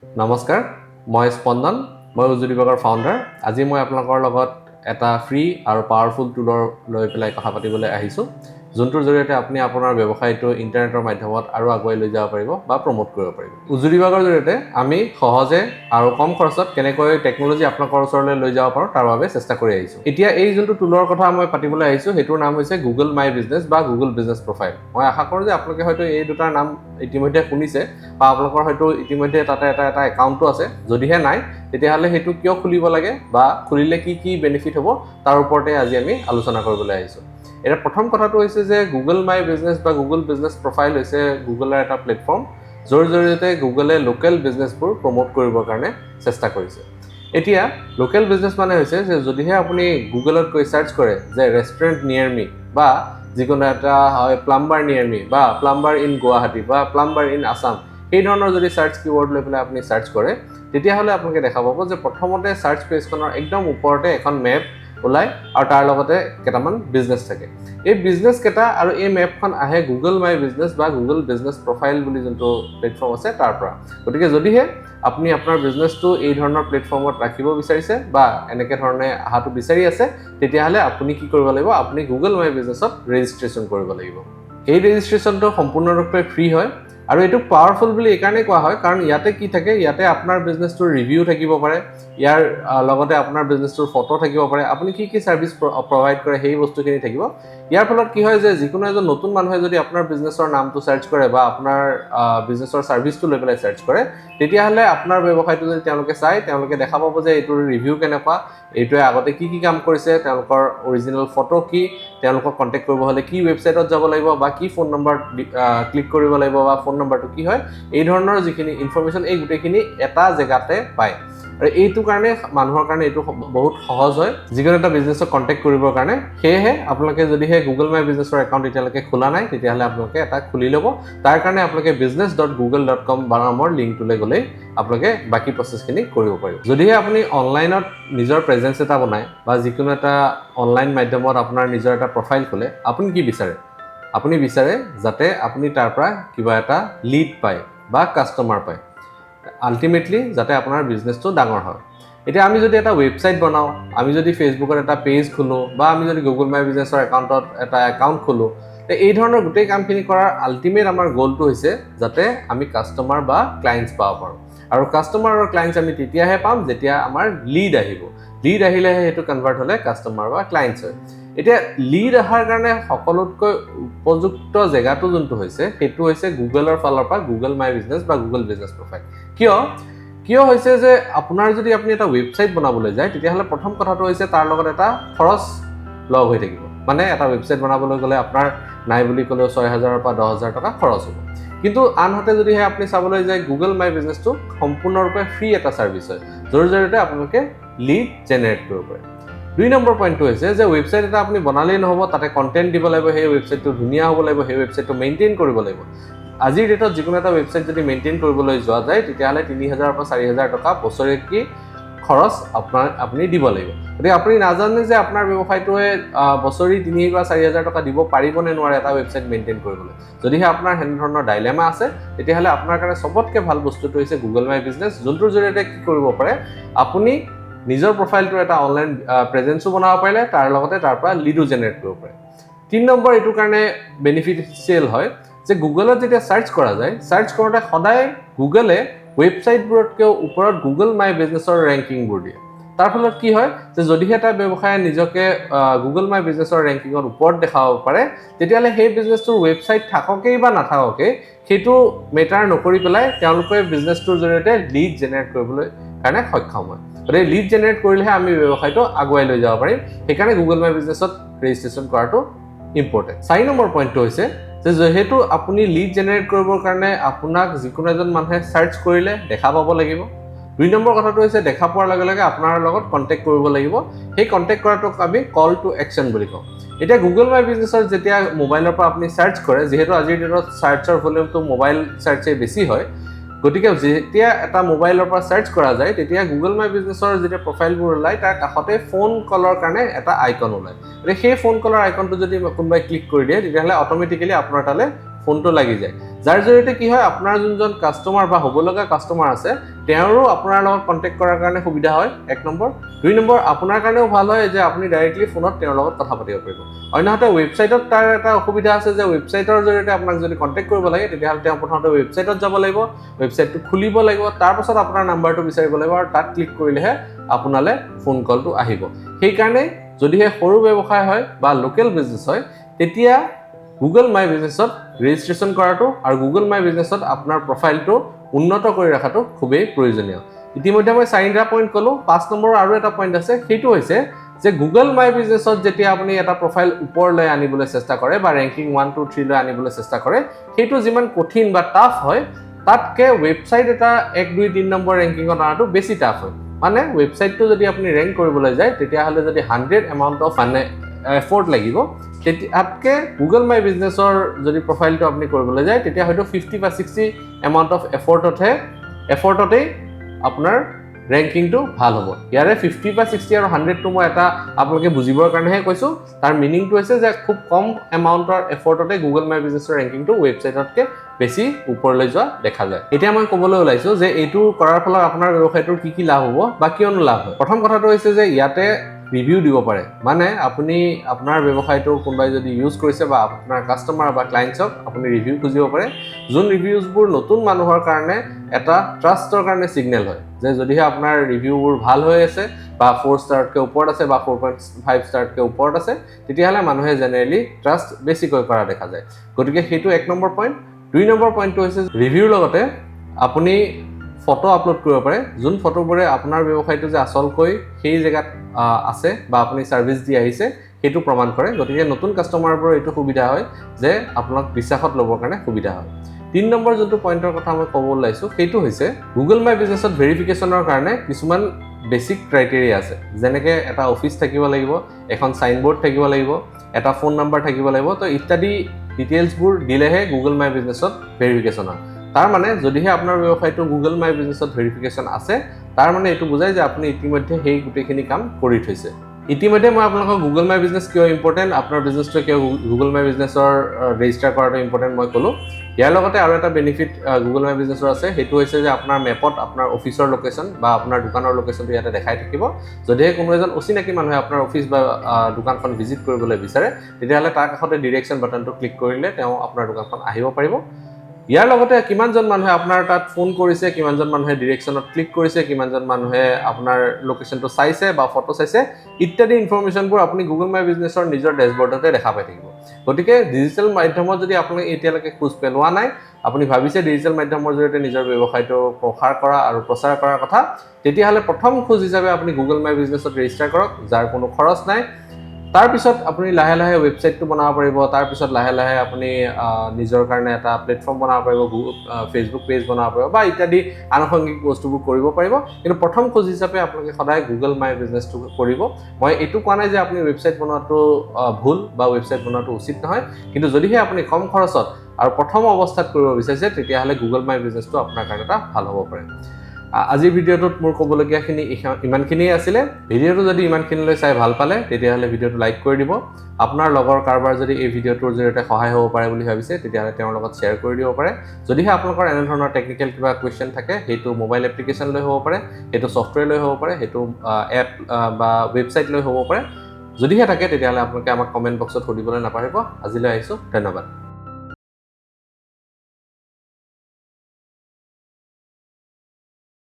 নমস্কাৰ মই স্পন্দন মই উজুদীবগৰ ফাউণ্ডাৰ আজি মই আপোনালোকৰ লগত এটা ফ্ৰী আৰু পাৱাৰফুল টুলৰ লৈ পেলাই কথা পাতিবলৈ আহিছোঁ যোনটোৰ জৰিয়তে আপুনি আপোনাৰ ব্যৱসায়টো ইন্টাৰনেটৰ মাধ্যমত আৰু আগুৱাই লৈ যাব পাৰিব বা প্ৰমোট কৰিব পাৰিব উজুদীবগৰ জৰিয়তে আমি সহজে আৰু কম খৰচত কেনেকৈ টেকনলজি আপোনালোকৰ ওচৰলৈ লৈ যাব পাৰোঁ তাৰ বাবে চেষ্টা কৰি আহিছোঁ এতিয়া এই যোনটো টুলৰ কথা মই পাতিবলৈ আহিছোঁ হেতুৰ নাম হৈছে গুগল মাই বিজনেছ বা গুগল বিজনেছ প্ৰফাইল মই আশা কৰোঁ যে আপোনালোকে হয়তো এই দুটাৰ নাম ইতিমধ্যে শুনিছে বা আপোনালোকৰ হয়তো ইতিমধ্যে তাতে এটা একাউণ্টটো আছে যদিহে নাই তেতিয়াহ'লে হেতু কিয় খুলিব লাগে বা খুলিলে কি বেনিফিট হ'ব তাৰ ওপৰতে আজি আমি আলোচনা কৰিবলৈ আহিছোঁ এটা প্ৰথম কথাটো হৈছে যে গুগল মাই বিজনেছ বা গুগল বিজনেছ প্ৰফাইল হৈছে গুগলৰ এটা প্লেটফৰ্ম যাৰ জৰিয়তে গুগলে লোকেল বিজনেছবোৰ প্ৰমোট কৰিবৰ কাৰণে চেষ্টা কৰিছে এতিয়া লোকেল বিজনেছ মানে হৈছে যে যদিহে আপুনি গুগলত গৈ সাৰ্চ কৰে যে ৰেষ্টুৰেণ্ট নিয়াৰ মি বা যিকোনো এটা হয় প্লাম্বাৰ নিয়াৰ মি বা প্লাম্বাৰ ইন গুৱাহাটী বা প্লাম্বাৰ ইন আসাম এই ধৰণৰ যদি সাৰ্চ কিৱৰ্ড লৈ পেলাই আপুনি সাৰ্চ কৰে তেতিয়াহ'লে আপোনালোকে দেখা পাব যে প্ৰথমতে সাৰ্চ পেজখনৰ একদম ওপৰতে এখন মেপ ওলাই আৰু তাৰ লগতে কেইটামান বিজনেছ থাকে এই বিজনেছ কেইটা আৰু এই মেপখন আহে গুগল মাই বিজনেছ বা গুগল বিজনেছ প্ৰফাইল বুলি যোনটো প্লেটফৰ্ম আছে তাৰ পৰা গতিকে যদিহে আপুনি আপোনাৰ বিজনেছটো এই ধৰণৰ প্লেটফৰ্মত ৰাখিব বিচাৰিছে বা এনেকৈ ধৰণে আহাটো বিচাৰি আছে তেতিয়াহ'লে আপুনি কি কৰিব লাগিব আপুনি গুগল মাই বিজনেছত ৰেজিষ্ট্ৰেশ্যন কৰিব লাগিব এই ৰেজিষ্ট্ৰেশ্যনটো সম্পূৰ্ণৰূপে ফ্ৰী হয় আৰু এটো পাৱাৰফুল বুলি একাৰণে কোৱা হয় কাৰণ ইয়াতে কি থাকে ইয়াতে আপোনাৰ বিজনেছটোৰ ৰিভিউ থাকিব পাৰে ইয়াৰ লগতে আপোনাৰ বিজনেছটোৰ ফটো থাকিব পাৰে আপুনি কি সাৰ্ভিস প্ৰভাইড কৰে সেই বস্তুখিনি থাকিব ইয়াৰ ফলত কি হয় যে যিকোনো এজন নতুন মানুহে যদি আপোনাৰ বিজনেছৰ নামটো সাৰ্চ কৰে বা আপোনাৰ বিজনেছৰ সাৰ্ভিসটো লৈ পেলাই সাৰ্চ কৰে তেতিয়াহ'লে আপোনাৰ ব্যৱসায়টো যদি তেওঁলোকে চাই তেওঁলোকে দেখা পাব যে এইটোৰ ৰিভিউ কেনেকুৱা এইটোৱে আগতে কি কাম কৰিছে তেওঁলোকৰ অৰিজিনেল ফটো কি তেওঁলোকক কন্টেক্ট কৰিব হলে কি ৱেবছাইটত যাব লাগিব বা কি ফোন নম্বৰ ক্লিক কৰিব লাগিব বা ফোন নম্বৰটো কি হয় এই ধৰণৰ যিখিনি ইনফৰমেশন এই গুটেখিনি এটা জেগাতে পায় আৰু এইটো কাৰণে মানুহৰ কাৰণে এইটো বহুত সহজ হয় যিকোনো এটা বিজনেছক কন্টেক্ট কৰিবৰ কাৰণে হেহে আপোনালোকে যদিহে গুগল মাই বিজনেছৰ একাউণ্ট এতিয়ালৈকে খোলা নাই তেতিয়াহ'লে আপোনালোকে এটা খুলি ল'ব তাৰ কাৰণে আপোনালোকে business.google.com নামৰ লিংকটোলৈ গ'লে আপোনালোকে বাকি প্ৰসেছখিনি কৰিব পাৰিব যদিহে আপুনি অনলাইনত নিজৰ প্ৰেজেন্স এটা বনায় বা যিকোনো এটা অনলাইন মাধ্যমত আপোনাৰ নিজৰ এটা প্ৰফাইল খোলে আপুনি কি বিচাৰে আপুনি বিচাৰে যাতে আপুনি তাৰ পৰা কিবা এটা লিড পায় বা কাস্টমাৰ পায় আলটিমেটলি যাতে আপোনাৰ বিজনেছটো ডাঙৰ হয় এতিয়া আমি যদি এটা ৱেবছাইট বনাও আমি যদি ফেসবুকত এটা পেজ খোলো বা আমি যদি গুগল মাই বিজনেছৰ একাউণ্টত এটা একাউণ্ট খোলো এই ধৰণৰ গুটেই কামখিনি কৰাৰ আলটিমেট আমাৰ গোলটো হৈছে যাতে আমি কাস্টমাৰ বা ক্লায়েন্টছ পাব পাৰোঁ আৰু কাস্টমাৰ আৰু ক্লায়েন্টছ আমি তেতিয়াহে পাম যেতিয়া আমাৰ লিড আহিব লিড আহিলেহে হেতু কনভাৰ্ট হলে কাস্টমাৰ বা ক্লায়েন্টছ হয় এতিয়া লিড আহাৰ কাৰণে সকলোতকৈ উপযুক্ত জেগাটো যোনটো হৈছে হেতু হৈছে গুগলৰ ফালৰ পৰা গুগল মাই বিজনেছ বা গুগল বিজনেছ প্ৰফাইল কিয় হৈছে যে আপোনাৰ যদি আপুনি এটা ৱেবছাইট বনাবলৈ যায় তেতিয়াহ'লে প্ৰথম কথাটো হৈছে তাৰ লগত এটা খৰচ লগ হৈ থাকিব মানে এটা ৱেবছাইট বনাবলৈ গ'লে আপোনাৰ নাই বুলি ক'লেও ৬,০০০ পৰা ১০,০০০ টকা খৰচ হ'ব কিন্তু আনহাতে যদিহে আপুনি চাবলৈ যায় গুগল মাই বিজনেছটো সম্পূৰ্ণৰূপে ফ্ৰী এটা সাৰ্ভিস হয় যাৰ জৰিয়তে আপোনালোকে লিড জেনেৰেট কৰিব পাৰে ২ নম্বৰ পইণ্টটো হৈছে যে ৱেবছাইট এটা আপুনি বনালেই নহ'ব তাতে কন্টেন্ট দিব লাগিব সেই ৱেবছাইটটো ধুনীয়া হ'ব লাগিব সেই ৱেবছাইটটো মেইনটেইন কৰিব লাগিব আজিৰ ডেটত যিকোনো এটা ৱেবছাইট যদি মেইনটেইন কৰিবলৈ যোৱা যায় তেতিয়াহ'লে ৩,০০০ পৰা ৪,০০০ টকা বছৰেকী খৰচ আপুনি দিব লাগিব গতিকে আপুনি নাজানে যে আপোনাৰ ব্যৱসায়টোৱে বছৰি ৩ বা ৪,০০০ টকা দিব পাৰিব নে নোৱাৰে এটা ৱেবছাইট মেইনটেইন কৰিবলৈ যদিহে আপোনাৰ হেন ধৰণৰ ডাইলেমা আছে তেতিয়াহ'লে আপোনাৰ কাৰণে সবতকৈ ভাল বস্তুটো হৈছে গুগল মাই বিজনেছ যোনটোৰ জৰিয়তে কি কৰিব পাৰে আপুনি নিজৰ প্ৰফাইলটো এটা অনলাইন প্ৰেজেন্সও বনাব পাৰিলে তাৰ লগতে তাৰ পৰা লিডো জেনেৰেট কৰিব পাৰে ৩ নম্বৰ এইটো কাৰণে বেনিফিচিয়েল হয় যে গুগলত যেতিয়া সাৰ্চ কৰা যায় সাৰ্চ কৰোঁতে সদায় গুগলে ৱেবছাইটবোৰতকৈ ওপৰত গুগল মাই বিজনেছৰ ৰেংকিংবোৰ দিয়ে তাৰ ফলত কি হয় যে যদিহে এটা ব্যৱসায়ে নিজকে গুগল মাই বিজনেছৰ ৰেংকিঙৰ ওপৰত দেখাব পাৰে তেতিয়াহ'লে সেই বিজনেছটোৰ ৱেবছাইট থাককেই বা নাথাককেই সেইটো মেটাৰ নকৰি পেলাই তেওঁলোকে বিজনেছটোৰ জৰিয়তে লিড জেনেৰেট কৰিবলৈ কাৰণে সক্ষম হয় গতিকে লিড জেনেৰেট কৰিলেহে আমি ব্যৱসায়টো আগুৱাই লৈ যাব পাৰিম সেইকাৰণে গুগল মাই বিজনেছত ৰেজিষ্ট্ৰেশ্যন কৰাটো ইম্পৰ্টেণ্ট ৪ নম্বৰ পইণ্টটো হৈছে যে যেহেতু আপুনি লিড জেনেৰেট কৰিবৰ কাৰণে আপোনাক যিকোনো এজন মানুহে সাৰ্চ কৰিলে দেখা পাব লাগিব ২ নম্বৰ কথাটো হৈছে দেখা পোৱাৰ লগে লগে আপোনাৰ লগত কন্টেক্ট কৰিব লাগিব সেই কন্টেক্ট কৰাটোক আমি কল টু একচন বুলি কওঁ এতিয়া গুগল মাই বিজনেছৰ যেতিয়া মোবাইলৰ পৰা আপুনি সাৰ্চ কৰে যেহেতু আজিৰ দিনত সাৰ্চৰ ভলিউমটো মোবাইল সাৰ্চে বেছি হয় গতিকে যেতিয়া এটা মোবাইলৰ পৰা সাৰ্চ কৰা যায় তেতিয়া গুগল মাই বিজনেছৰ যেতিয়া প্ৰফাইলবোৰ ওলাই তাৰ কাষতে ফোন কলৰ কাৰণে এটা আইকন ওলাই গতিকে সেই ফোন কলৰ আইকনটো যদি কোনোবাই ক্লিক কৰি দিয়ে তেতিয়াহ'লে অটোমেটিক্যালি আপোনাৰ তালে ফোনটো লাগি যায় যাৰ জৰিয়তে কি হয় আপোনাৰ যোনজন কাস্টমাৰ বা হ'ব লগা কাস্টমাৰ আছে তেওঁৰো আপোনাৰ লগত কন্টেক্ট কৰাৰ কাৰণে সুবিধা হয় এক নম্বৰ দুই নম্বৰ আপোনাৰ কাৰণেও ভাল হয় যে আপুনি ডাইৰেক্টলি ফোনত তেওঁৰ লগত কথা পাতিব পাৰিব অন্যহাতে ৱেবছাইটত তাৰ এটা অসুবিধা আছে যে ৱেবছাইটৰ জৰিয়তে আপোনাক যদি কন্টেক্ট কৰিব লাগে তেতিয়াহ'লে তেওঁ প্ৰথমতে ৱেবছাইটত যাব লাগিব ৱেবছাইটটো খুলিব লাগিব তাৰ পাছত আপোনাৰ নাম্বাৰটো বিচাৰিব লাগিব আৰু তাত ক্লিক কৰিলেহে আপোনালে ফোন কলটো আহিব সেই কাৰণে যদিহে সৰু ব্যৱসায় হয় বা লোকেল বিজনেছ হয় তেতিয়া গুগল মাই বিজনেছত ৰেজিষ্ট্ৰেচন কৰাটো আৰু গুগল মাই বিজনেছত আপোনাৰ প্ৰফাইলটো উন্নত কৰি ৰাখাটো খুবেই প্ৰয়োজনীয় ইতিমধ্যে মই 4টা পইণ্ট ক'লো 5 নম্বৰৰ আৰু এটা পইণ্ট আছে সেইটো হৈছে যে গুগল মাই বিজনেছত যেতিয়া আপুনি এটা প্ৰফাইল ওপৰলৈ আনিবলৈ চেষ্টা কৰে বা ৰেংকিং 1 2 3 লৈ আনিবলৈ চেষ্টা কৰে সেইটো যিমান কঠিন বা টাফ হয় তাতকে ৱেবছাইট এটা 1 2 3 নম্বৰ ৰেংকিংত অনাটো বেছি টাফ হয় মানে ৱেবছাইটটো যদি আপুনি ৰেংক কৰিবলৈ যায় তেতিয়াহ'লে যদি 100 এমাউণ্ট অফ মানে এফৰ্ট লাগিব তেতিয়াতকে গুগল মাই বিজনেছৰ যদি প্ৰফাইলটো আপুনি কৰিবলৈ যায় তেতিয়া হয়তো 50 বা 60 এমাউণ্ট অফ এফৰ্টতেই আপোনাৰ ৰেংকিংটো ভাল হ'ব ইয়াৰে 50 বা 60 আৰু 100 টো মই এটা আপোনালোকে বুজিবৰ কাৰণেহে কৈছো তাৰ মিনিংটো হৈছে যে খুব কম এমাউণ্টৰ এফৰ্টতে গুগল মাই বিজনেছৰ ৰেংকিংটো ৱেবছাইটতকে বেছি ওপৰলৈ যোৱা দেখা যায় এতিয়া মই ক'বলৈ ওলাইছো যে এইটো কৰাৰ ফলত আপোনাৰ ব্যৱসায়টোৰ কি লাভ হ'ব বা কিয়নো লাভ হয় প্ৰথম কথাটো হৈছে যে ইয়াতে ৰিভিউ দিব পাৰে মানে আপুনি আপোনাৰ ব্যৱসায়টো কোনোবাই যদি ইউজ কৰিছে বা আপোনাৰ কাস্টমাৰ বা ক্লায়েন্টছক আপুনি ৰিভিউ খুজিব পাৰে যোন ৰিভিউজবোৰ নতুন মানুহৰ কাৰণে এটা ট্ৰাষ্টৰ কাৰণে সিগনেল হয় যে যদিহে আপোনাৰ ৰিভিউবোৰ ভাল হৈ আছে বা 4 ষ্টাৰতকৈ ওপৰত আছে বা 4.5 ষ্টাৰতকৈ ওপৰত আছে তেতিয়াহ'লে মানুহে জেনেৰেলি ট্ৰাষ্ট বেছিকৈ কৰা দেখা যায় গতিকে সেইটো 1 নম্বৰ পইণ্ট 2 নম্বৰ পইণ্টটো হৈছে ৰিভিউৰ লগতে আপুনি ফটো আপলোড কৰিব পাৰে যোন ফটোবোৰে আপোনাৰ ব্যৱসায়টো যে আচলকৈ সেই জেগাত আছে বা আপুনি সাৰ্ভিস দি আহিছে সেইটো প্ৰমাণ কৰে গতিকে নতুন কাস্টমাৰবোৰৰ এইটো সুবিধা হয় যে আপোনাক বিশ্বাসত ল'বৰ কাৰণে সুবিধা হয় 3 নম্বৰ যোনটো পইণ্টৰ কথা মই ক'ব ওলাইছো সেইটো হৈছে গুগল মাই বিজনেছত ভেৰিফিকেশ্যনৰ কাৰণে কিছুমান বেসিক ক্ৰাইটেৰিয়া আছে যেনেকৈ এটা অফিচ থাকিব লাগিব এখন সাইনবোৰ্ড থাকিব লাগিব এটা ফোন নম্বৰ থাকিব লাগিব তো ইত্যাদি ডিটেইলছবোৰ দিলেহে গুগল মাই বিজনেছত ভেৰিফিকেশ্যন হয় তাৰ মানে যদিহে আপোনাৰ ব্যৱসায়টো গুগল মাই বিজনেছত ভেৰিফিকেশ্যন আছে তাৰ মানে এইটো বুজায় যে আপুনি ইতিমধ্যে সেই গোটেইখিনি কাম কৰি থৈছে ইতিমধ্যে মই আপোনালোকক গুগল মাই বিজনেছ কিয় ইম্পৰ্টেণ্ট আপোনাৰ বিজনেছটো কিয় গুগল মাই বিজনেছৰ ৰেজিষ্টাৰ কৰাটো ইম্পৰ্টেণ্ট মই ক'লো ইয়াৰ লগতে আৰু এটা বেনিফিট গুগল মাই বিজনেছৰ আছে সেইটো হৈছে যে আপোনাৰ মেপত আপোনাৰ অফিচৰ লোকেশ্যন বা আপোনাৰ দোকানৰ লোকেশ্যনটো ইয়াতে দেখাই থাকিব যদিহে কোনো এজন অচিনাকি মানুহে আপোনাৰ অফিচ বা দোকানখন ভিজিট কৰিবলৈ বিচাৰে তেতিয়াহ'লে তাৰ কাষতে ডিৰেকশ্যন বাটনটো ক্লিক কৰিলে তেওঁ আপোনাৰ দোকানখন আহিব পাৰিব ইয়াৰ লগতে কিমানজন মানুহে আপোনাৰ তাত ফোন কৰিছে কিমানজন মানুহে ডিৰেকশ্যনত ক্লিক কৰিছে কিমানজন মানুহে আপোনাৰ লোকেশ্যনটো চাইছে বা ফটো চাইছে ইত্যাদি ইনফৰমেশ্যনবোৰ আপুনি গুগল মাই বিজনেছৰ নিজৰ ডেশবৰ্ডতে দেখা পাই থাকিব গতিকে ডিজিটেল মাধ্যমত যদি আপুনি এতিয়ালৈকে খোজ পেলোৱা নাই আপুনি ভাবিছে ডিজিটেল মাধ্যমৰ জৰিয়তে নিজৰ ব্যৱসায়টো প্ৰসাৰ কৰা আৰু প্ৰচাৰ কৰাৰ কথা তেতিয়াহ'লে প্ৰথম খোজ হিচাপে আপুনি গুগল মাই বিজনেছত ৰেজিষ্টাৰ কৰক যাৰ কোনো খৰচ নাই তাৰ পিছত আপুনি লাহে লাহে ৱেবছাইটটো বনাব পাৰিব তাৰ পিছত লাহে লাহে আপুনি নিজৰ কাৰণে এটা প্লেটফৰ্ম বনাব পাৰিব ফেচবুক পেজ বনাব পাৰিব বা ইত্যাদি আনুষংগিক বস্তুবোৰ কৰিব পাৰিব কিন্তু প্ৰথম খোজ হিচাপে আপোনালোকে সদায় গুগল মাই বিজনেছটো কৰিব মই এইটো কোৱা নাই যে আপুনি ৱেবছাইট বনোৱাটো ভুল বা ৱেবছাইট বনোৱাটো উচিত নহয় কিন্তু যদিহে আপুনি কম খৰচত আৰু প্ৰথম অৱস্থাত কৰিব বিচাৰিছে তেতিয়াহ'লে গুগল মাই বিজনেছটো আপোনাৰ কাৰণে এটা ভাল হ'ব পাৰে আজিৰ ভিডিঅ'টোত মোৰ ক'বলগীয়াখিনি ইমানখিনিয়ে আছিলে ভিডিঅ'টো যদি ইমানখিনিলৈ চাই ভাল পালে তেতিয়াহ'লে ভিডিঅ'টো লাইক কৰি দিব আপোনাৰ লগৰ কাৰোবাৰ যদি এই ভিডিঅ'টোৰ জৰিয়তে সহায় হ'ব পাৰে বুলি ভাবিছে তেতিয়াহ'লে তেওঁৰ লগত শ্বেয়াৰ কৰি দিব পাৰে যদিহে আপোনালোকৰ এনেধৰণৰ টেকনিকেল কিবা কুৱেশ্যন থাকে সেইটো মোবাইল এপ্লিকেশ্যন লৈ হ'ব পাৰে সেইটো ছফ্টৱেৰ লৈ হ'ব পাৰে সেইটো এপ বা ৱেবছাইট লৈ হ'ব পাৰে যদিহে থাকে তেতিয়াহ'লে আপোনালোকে আমাক কমেণ্ট বক্সত সুধিবলৈ নাপাহৰিব আজিলৈ আহিছোঁ ধন্যবাদ